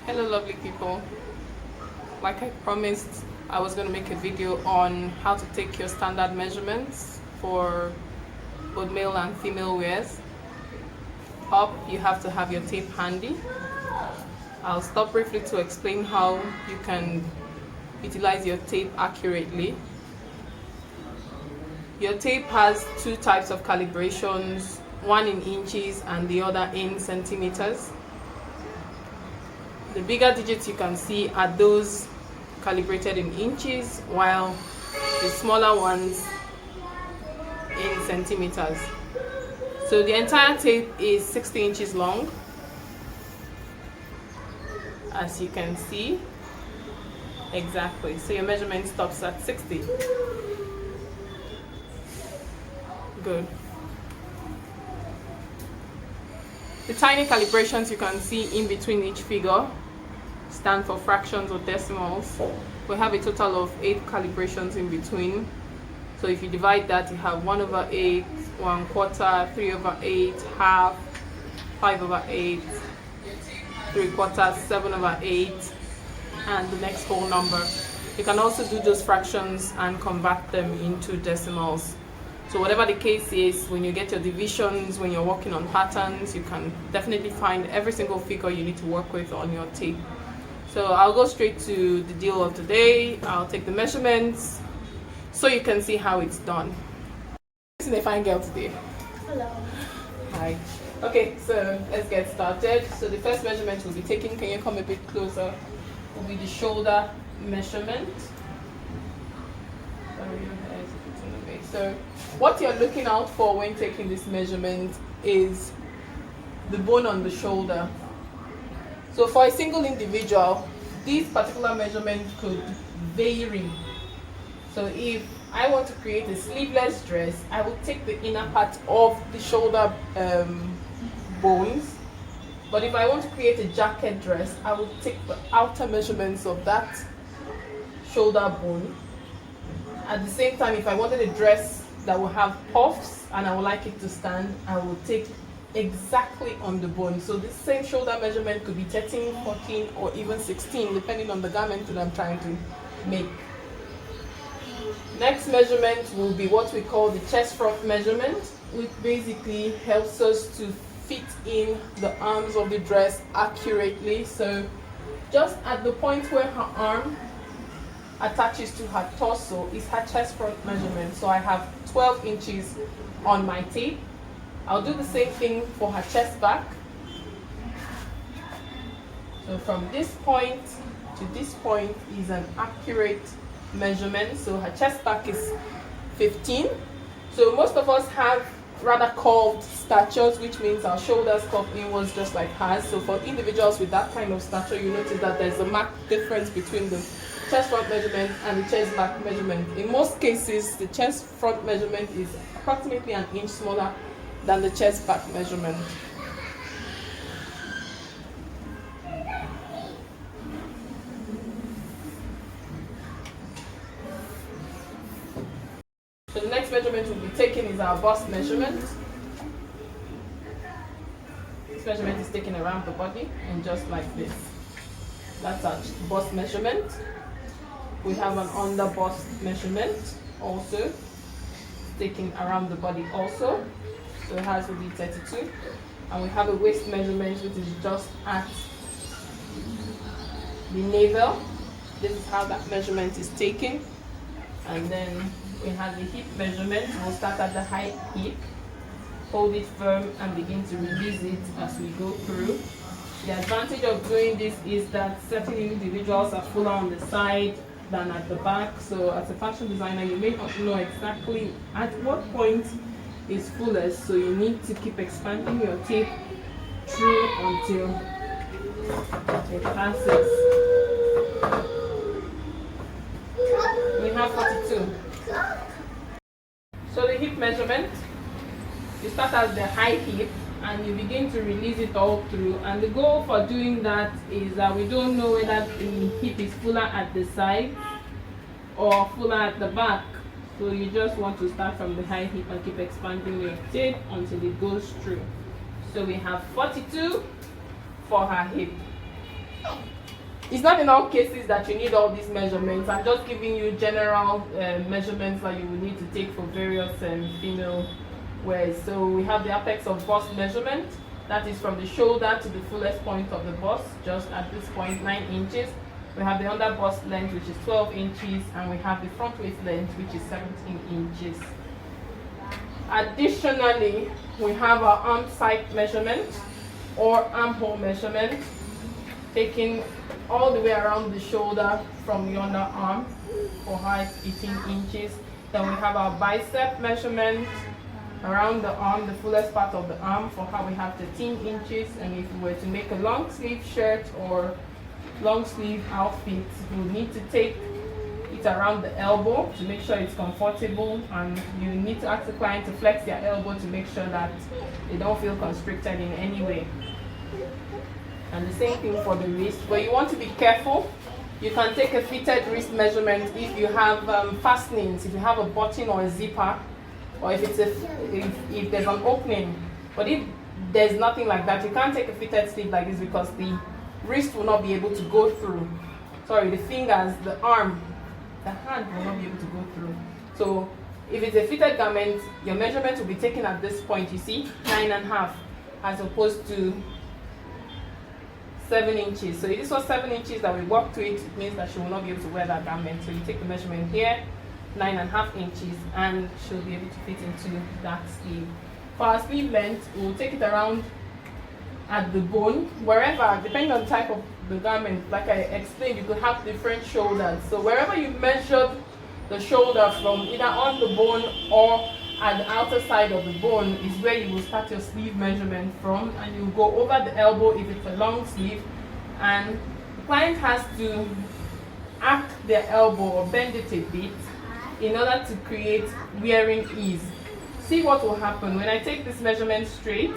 Hello lovely people, like I promised I was going to make a video on how to take your standard measurements for both male and female wears. Up, you have to have your tape handy. I'll stop briefly to explain how you can utilize your tape accurately. Your tape has two types of calibrations, one in inches and the other in centimeters. The bigger digits you can see are those calibrated in inches, while the smaller ones in centimeters. So the entire tape is 60 inches long, as you can see. Exactly. So your measurement stops at 60. Good. The tiny calibrations you can see in between each figure stand for fractions or decimals. We have a total of 8 calibrations in between. So if you divide that, you have 1/8, 1/4, 3/8, half, 5/8, 3/4, 7/8, and the next whole number. You can also do those fractions and convert them into decimals. So whatever the case is, when you get your divisions, when you're working on patterns, you can definitely find every single figure you need to work with on your tape. So I'll go straight to the deal of the day. I'll take the measurements so you can see how it's done. This is a fine girl today. Hello. Hi. Okay, so let's get started. So the first measurement we'll be taking, can you come a bit closer, will be the shoulder measurement. Sorry, your hair is a bit in the way. So what you're looking out for when taking this measurement is the bone on the shoulder. So for a single individual, this particular measurement could vary. So if I want to create a sleeveless dress, I will take the inner part of the shoulder bones. But if I want to create a jacket dress, I will take the outer measurements of that shoulder bone. At the same time, if I wanted a dress that will have puffs and I would like it to stand, I will take exactly on the bone. So this same shoulder measurement could be 13, 14, or even 16, depending on the garment that I'm trying to make. Next measurement will be what we call the chest front measurement, which basically helps us to fit in the arms of the dress accurately. So just at the point where her arm attaches to her torso is her chest front measurement. So I have 12 inches on my tape. I'll do the same thing for her chest back. So from this point to this point is an accurate measurement. So her chest back is 15. So most of us have rather curved statures, which means our shoulders curve inwards just like hers. So for individuals with that kind of stature, you notice that there's a marked difference between the chest front measurement and the chest back measurement. In most cases, the chest front measurement is approximately an inch smaller than the chest back measurement. So the next measurement we'll be taking is our bust measurement. This measurement is taken around the body and just like this. That's our bust measurement. We have an under bust measurement also, taken around the body also. So hers will be 32. And we have a waist measurement which is just at the navel. This is how that measurement is taken. And then we have the hip measurement. We'll start at the high hip, hold it firm and begin to release it as we go through. The advantage of doing this is that certain individuals are fuller on the side than at the back. So as a fashion designer, you may not know exactly at what point is fullest, so you need to keep expanding your tape through until it passes. We have 42. So the hip measurement, you start at the high hip and you begin to release it all through, and the goal for doing that is that we don't know whether the hip is fuller at the side or fuller at the back. So you just want to start from the high hip and keep expanding your tape until it goes through. So we have 42 for her hip. It's not in all cases that you need all these measurements. I'm just giving you general measurements that you will need to take for various female wears. So we have the apex of bust measurement. That is from the shoulder to the fullest point of the bust, just at this point, 9 inches. We have the under bust length, which is 12 inches, and we have the front waist length, which is 17 inches. Additionally, we have our arm side measurement or armhole measurement, taking all the way around the shoulder from the underarm for height 18 inches. Then we have our bicep measurement around the arm, the fullest part of the arm, for how we have 13 inches. And if we were to make a long sleeve shirt or long sleeve outfit, you need to take it around the elbow to make sure it's comfortable, and you need to ask the client to flex their elbow to make sure that they don't feel constricted in any way. And the same thing for the wrist, but you want to be careful. You can take a fitted wrist measurement if you have fastenings, if you have a button or a zipper, or if there's an opening. But if there's nothing like that, you can't take a fitted sleeve like this because the wrist will not be able to go through. Sorry, the fingers, the arm, the hand will not be able to go through. So if it's a fitted garment, your measurement will be taken at this point, you see, 9.5, as opposed to 7 inches. So if this was 7 inches that we work to it, it means that she will not be able to wear that garment. So you take the measurement here, 9.5 inches, and she'll be able to fit into that sleeve. For our sleeve length, we'll take it around at the bone, wherever, depending on the type of the garment. Like I explained, you could have different shoulders. So wherever you measured the shoulder from, either on the bone or at the outer side of the bone, is where you will start your sleeve measurement from, and you go over the elbow if it's a long sleeve, and the client has to arc their elbow or bend it a bit in order to create wearing ease. See what will happen when I take this measurement straight.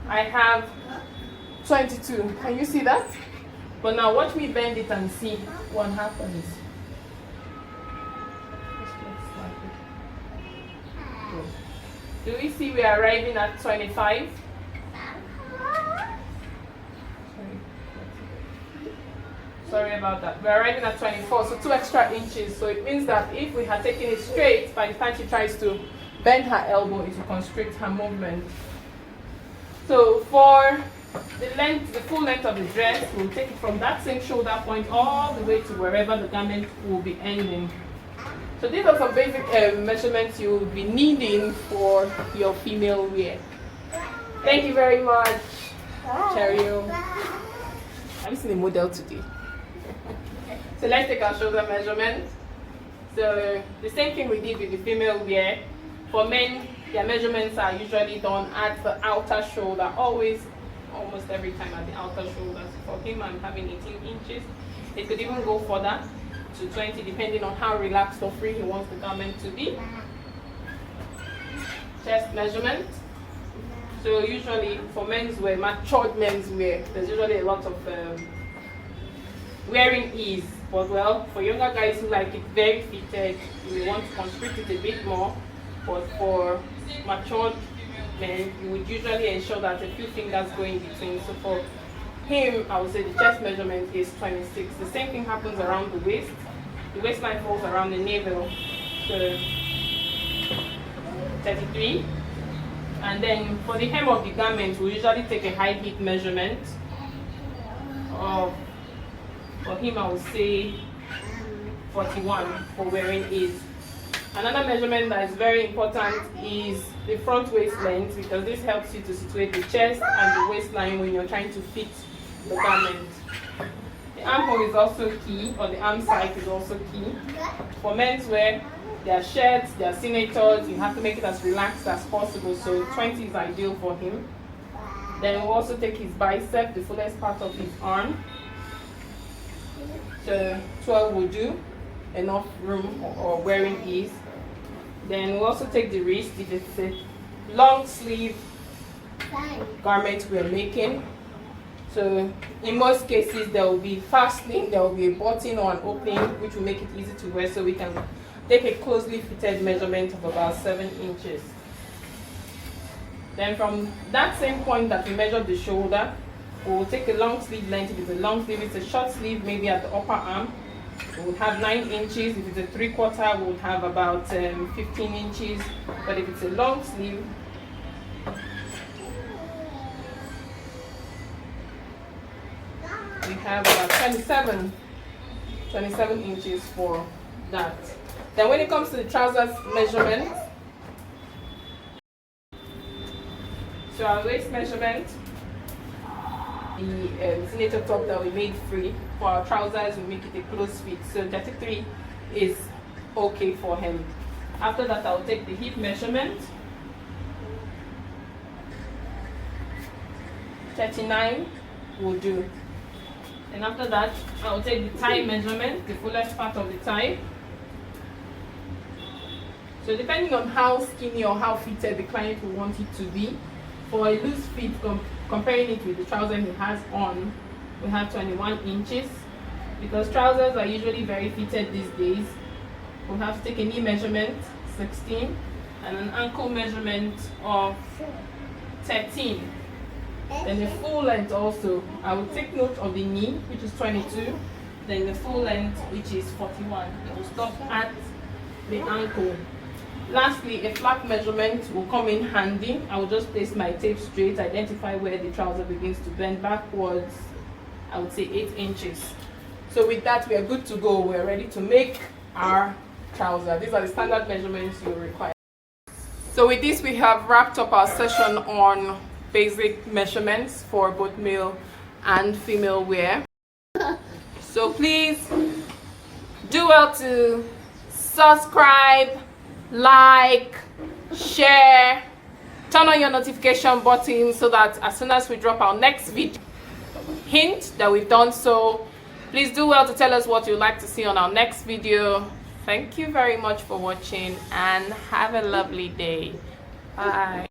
I have 22. Can you see that? But now watch me bend it and see what happens. Do we see we are arriving at 25? Sorry about that. We're arriving at 24, so 2 extra inches. So it means that if we had taken it straight, by the time she tries to bend her elbow, it will constrict her movement. So for the length, the full length of the dress, we'll take it from that same shoulder point all the way to wherever the garment will be ending. So these are some basic measurements you will be needing for your female wear. Thank you very much, Cherio. Have you seen a model today? So let's take our shoulder measurement. So the same thing we did with the female wear. For men, their measurements are usually done at the outer shoulder, always, almost every time at the outer shoulder. So for him, I'm having 18 inches. It could even go further to 20, depending on how relaxed or free he wants the garment to be. Chest measurement. So usually for men's wear, matured men's wear, there's usually a lot of wearing ease. But well, for younger guys who like it very fitted, you may want to constrict it a bit more. But for matured men, you would usually ensure that a few fingers go in between. So for him, I would say the chest measurement is 26. The same thing happens around the waist. The waistline falls around the navel, so 33. And then for the hem of the garment, we usually take a high hip measurement of, for him, I would say 41 for wearing ease. Another measurement that is very important is the front waist length, because this helps you to situate the chest and the waistline when you're trying to fit the garment. The armhole is also key, or the arm side is also key. For men's wear, their shirts, their senators, you have to make it as relaxed as possible, so 20 is ideal for him. Then we'll also take his bicep, the fullest part of his arm. So 12 will do, enough room or wearing ease. Then we'll also take the wrist, if it's a long sleeve garment we're making. So in most cases there will be fastening, there will be a button or an opening which will make it easy to wear, so we can take a closely fitted measurement of about 7 inches. Then from that same point that we measured the shoulder, we'll take a long sleeve length. If it's a long sleeve, it's a short sleeve, maybe at the upper arm. We'll have 9 inches. If it's a 3/4, we'll have about 15 inches. But if it's a long sleeve, we have about 27 inches for that. Then when it comes to the trousers measurement, so our waist measurement, the senator top that we made free for our trousers, we make it a close fit. So 33 is okay for him. After that, I'll take the hip measurement. 39 will do. And after that, I'll take the thigh measurement, the fullest part of the thigh. So depending on how skinny or how fitted the client will want it to be, for a loose fit, comparing it with the trouser he has on, we have 21 inches. Because trousers are usually very fitted these days, we'll have to take a knee measurement, 16, and an ankle measurement of 13. Then the full length also, I will take note of the knee, which is 22, then the full length, which is 41. It will stop at the ankle. Lastly, a flap measurement will come in handy. I will just place my tape straight, identify where the trouser begins to bend backwards. I would say 8 inches. So with that, we are good to go. We're ready to make our trouser. These are the standard measurements you require. So with this, we have wrapped up our session on basic measurements for both male and female wear. So please do well to subscribe, like, share, turn on your notification button so that as soon as we drop our next video, hint that we've done so. Please do well to tell us what you'd like to see on our next video. Thank you very much for watching and have a lovely day. Bye.